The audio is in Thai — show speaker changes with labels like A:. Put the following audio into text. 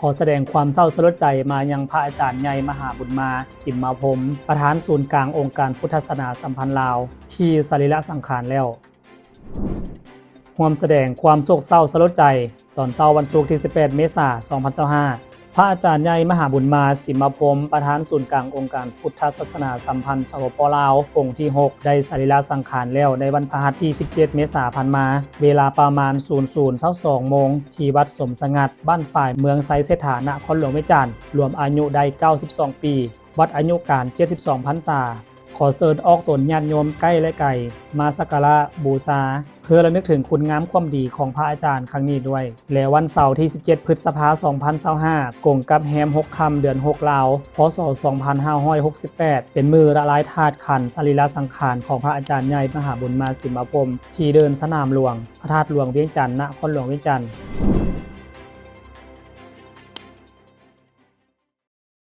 A: ขอแสดงความเศร้าสลดใจมายังพระอาจารย์ใหญ่มหาบุญมาสิมมาพรหมประธานศูนย์กลางองค์การพุทธศาสนาสัมพันธ์ลาวที่สรีระสังขารแล้วร่วมแสดงความโศกเศร้าสลดใจตอนเช้าวันศุกร์ที่18 เมษายน 2025พระอาจารย์ใหญ่มหาบุญมาสิมมาพรหมประธานศูนย์กลางองค์การพุทธศาสนาสัมพันธ์สปป.ลาวองค์ที่6ได้สรีระสังขารแล้วในวันพฤหัสที่17 เมษายนผ่านมาเวลาประมาณ 00:22 น.ที่วัดสมสงัดบ้านฝ่ายเมืองไซเสถานครหลวงเวียงจันทน์รวมอายุได้92 ปีวัดอายุการ72 พรรษาขอเชิญออกตนญาติโยมใกล้และไกลมาสักการะบูชาเพื่อระลึกถึงคุณงามความดีของพระอาจารย์ครั้งนี้ด้วยและวันเสาร์ที่17 พฤษภาคม 2025กงกับแฮม6 ค่ำเดือน6ลาวพศ 2568เป็นมือละลายธาตุขันธ์สรีระสังขารของพระอาจารย์ใหญ่มหาบุญมาสิมมาพรหมที่เดินสนามหลวงพระธาตุหลวงเวียงจันทน์นครหลวงเวียงจันทน์